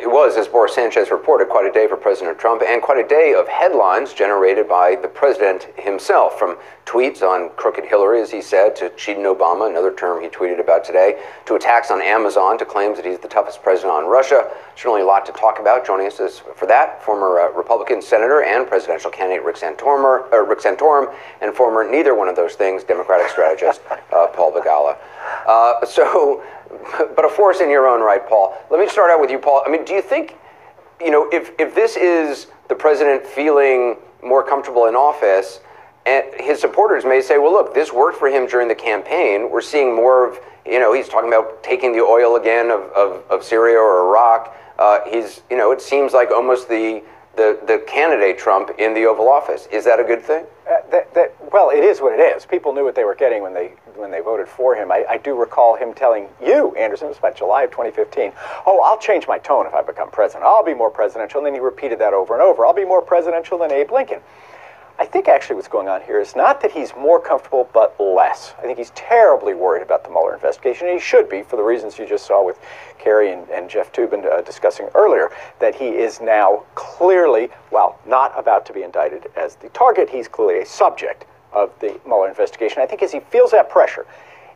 It was, as Boris Sanchez reported, quite a day for President Trump and quite a day of headlines generated by the president himself, from tweets on crooked Hillary, as he said, to cheating Obama, another term he tweeted about today, to attacks on Amazon, to claims that he's the toughest president on Russia. Certainly a lot to talk about. Joining us for that, former Republican senator and presidential candidate Rick Santorum, and former neither one of those things, Democratic strategist Paul Begala. But a force in your own right, Paul. Let me start out with you, Paul. I mean, do you think, if this is the president feeling more comfortable in office, and his supporters may say, well, look, this worked for him during the campaign. We're seeing more of, he's talking about taking the oil again of Syria or Iraq. It seems like almost the candidate Trump in the Oval Office. Is that a good thing? Well, it is what it is. People knew what they were getting when they voted for him. I do recall him telling you, Anderson, it was about July of 2015, I'll change my tone if I become president. I'll be more presidential. And then he repeated that over and over. I'll be more presidential than Abe Lincoln. I think actually what's going on here is not that he's more comfortable, but less. I think he's terribly worried about the Mueller investigation, and he should be, for the reasons you just saw with Kerry and Jeff Toobin discussing earlier, that he is now clearly, well, not about to be indicted as the target. He's clearly a subject of the Mueller investigation. I think as he feels that pressure,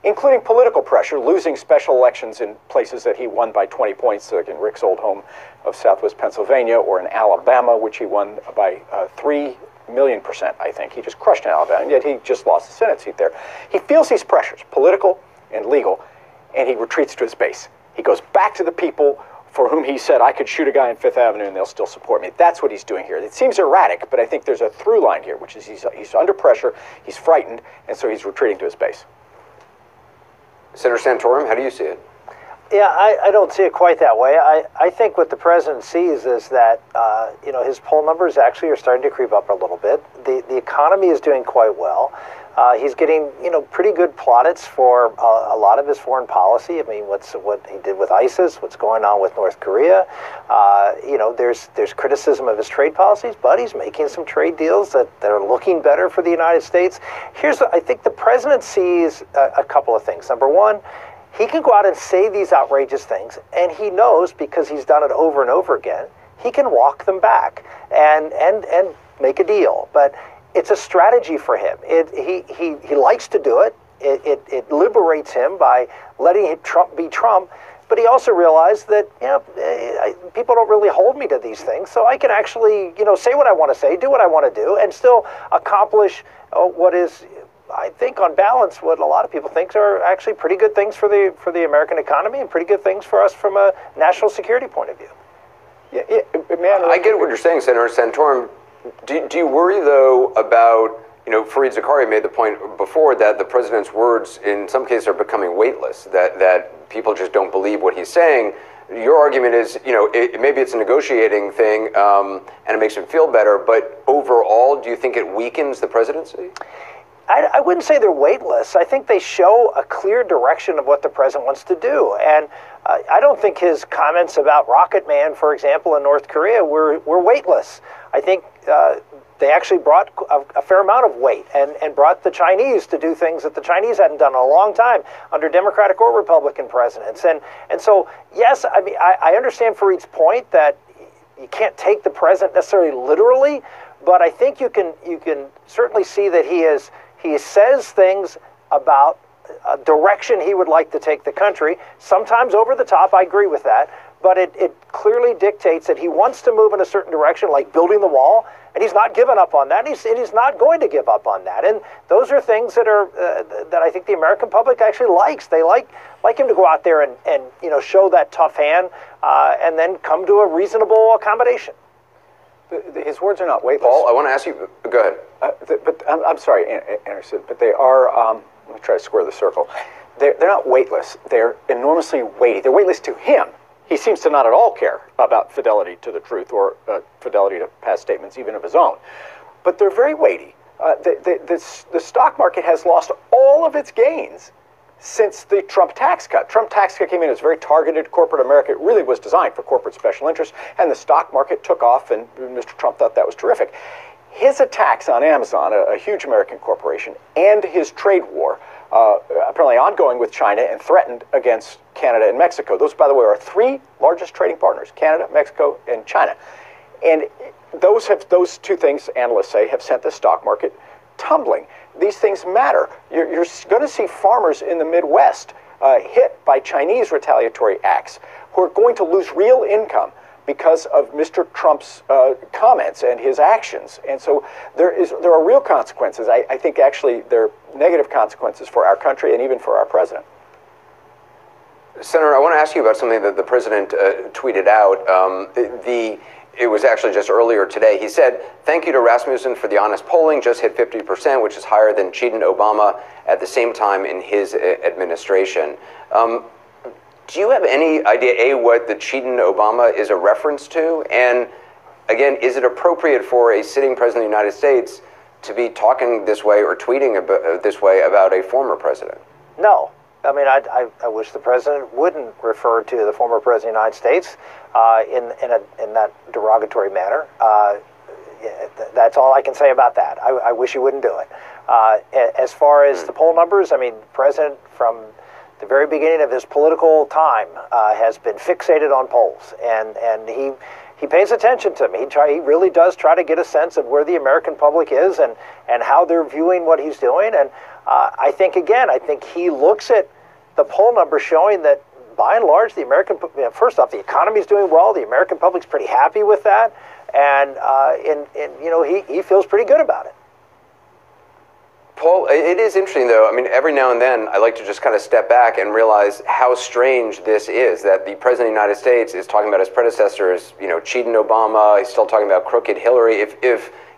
including political pressure, losing special elections in places that he won by 20 points, like in Rick's old home of Southwest Pennsylvania, or in Alabama, which he won by 3,000,000%, I think. He just crushed in Alabama, and yet he just lost the Senate seat there. He feels these pressures, political and legal, and he retreats to his base. He goes back to the people for whom he said, I could shoot a guy on Fifth Avenue and they'll still support me. That's what he's doing here. It seems erratic, but I think there's a through line here, which is he's under pressure, he's frightened, and so he's retreating to his base. Senator Santorum, how do you see it? Yeah, I don't see it quite that way. I think what the president sees is that, his poll numbers actually are starting to creep up a little bit. The economy is doing quite well. He's getting, pretty good plaudits for a lot of his foreign policy. I mean, what he did with ISIS, what's going on with North Korea. There's criticism of his trade policies, but he's making some trade deals that are looking better for the United States. I think the president sees a couple of things. Number one, he can go out and say these outrageous things, and he knows, because he's done it over and over again, he can walk them back and make a deal. But it's a strategy for him. He likes to do it. It liberates him by letting Trump be Trump. But he also realized that people don't really hold me to these things, so I can actually say what I want to say, do what I want to do, and still accomplish what is, I think, on balance, what a lot of people think are actually pretty good things for the American economy and pretty good things for us from a national security point of view. Yeah, I get what you're saying, Senator Santorum. Do you worry, though, about, Fareed Zakaria made the point before that the president's words in some cases are becoming weightless, that people just don't believe what he's saying. Your argument is, maybe it's a negotiating thing and it makes him feel better, but overall, do you think it weakens the presidency? I wouldn't say they're weightless. I think they show a clear direction of what the president wants to do. And I don't think his comments about Rocket Man, for example, in North Korea were weightless. I think they actually brought a fair amount of weight and brought the Chinese to do things that the Chinese hadn't done in a long time under Democratic or Republican presidents. And so, yes, I mean, I understand Fareed's point that you can't take the president necessarily literally, but I think you can certainly see that he says things about a direction he would like to take the country, sometimes over the top. I agree with that, but it clearly dictates that he wants to move in a certain direction, like building the wall, and he's not given up on that. He's not going to give up on that, and those are things that I think the American public actually likes. They like him to go out there and show that tough hand, and then come to a reasonable accommodation. His words are not weightless. Paul, I want to ask you. Go ahead. But I'm sorry, Anderson. But they are. Let me try to square the circle. They're not weightless. They're enormously weighty. They're weightless to him. He seems to not at all care about fidelity to the truth or fidelity to past statements, even of his own. But they're very weighty. The stock market has lost all of its gains since the Trump tax cut. Trump tax cut came in as very targeted corporate America. It really was designed for corporate special interests, and the stock market took off, and Mr. Trump thought that was terrific. His attacks on Amazon, a huge American corporation, and his trade war apparently ongoing with China and threatened against Canada and Mexico. Those, by the way, are 3 largest trading partners: Canada, Mexico, and China. And those two things, analysts say, have sent the stock market tumbling. These things matter. You're going to see farmers in the Midwest hit by Chinese retaliatory acts who are going to lose real income because of Mr. Trump's comments and his actions. And so there are real consequences. I think actually there are negative consequences for our country and even for our president. Senator, I want to ask you about something that the president tweeted out. It was actually just earlier today. He said, "Thank you to Rasmussen for the honest polling, just hit 50%, which is higher than cheating Obama at the same time in his administration." Do you have any idea, A, what the cheating Obama is a reference to? And again, is it appropriate for a sitting president of the United States to be talking this way or tweeting this way about a former president? No. I mean, I wish the president wouldn't refer to the former president of the United States in that derogatory manner. That's all I can say about that. I wish he wouldn't do it. As far as the poll numbers, I mean, the president from the very beginning of his political time has been fixated on polls, and he pays attention to them. He really does try to get a sense of where the American public is and how they're viewing what he's doing. And I think he looks at the poll numbers showing that, by and large, the American, first off, the economy's doing well. The American public's pretty happy with that, and he feels pretty good about it. Paul, it is interesting, though. I mean, every now and then, I like to just kind of step back and realize how strange this is, that the President of the United States is talking about his predecessors, cheating Obama. He's still talking about crooked Hillary. If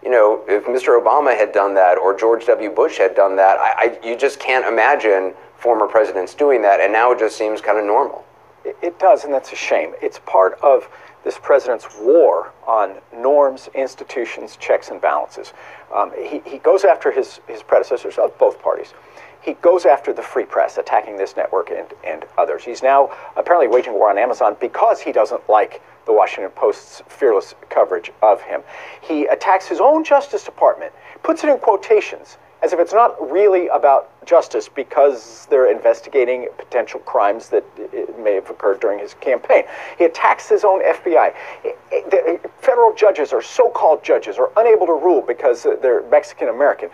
Mr. Obama had done that or George W. Bush had done that, you just can't imagine former presidents doing that, and now it just seems kind of normal. It does, and that's a shame. It's part of this president's war on norms, institutions, checks, and balances. He goes after his predecessors of both parties. He goes after the free press, attacking this network and others. He's now apparently waging war on Amazon because he doesn't like the Washington Post's fearless coverage of him. He attacks his own Justice Department, puts it in quotations, as if it's not really about justice because they're investigating potential crimes that may have occurred during his campaign. He attacks his own FBI. The federal judges, or so-called judges, are unable to rule because they're Mexican-American.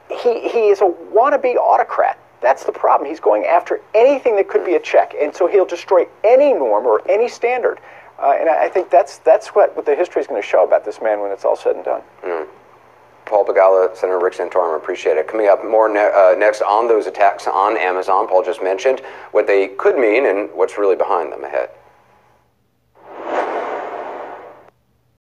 He is a wannabe autocrat. That's the problem. He's going after anything that could be a check, and so he'll destroy any norm or any standard. And I think that's what the history is going to show about this man when it's all said and done. Mm. Paul Begala, Senator Rick Santorum, appreciate it. Coming up more next on those attacks on Amazon, Paul just mentioned what they could mean and what's really behind them ahead.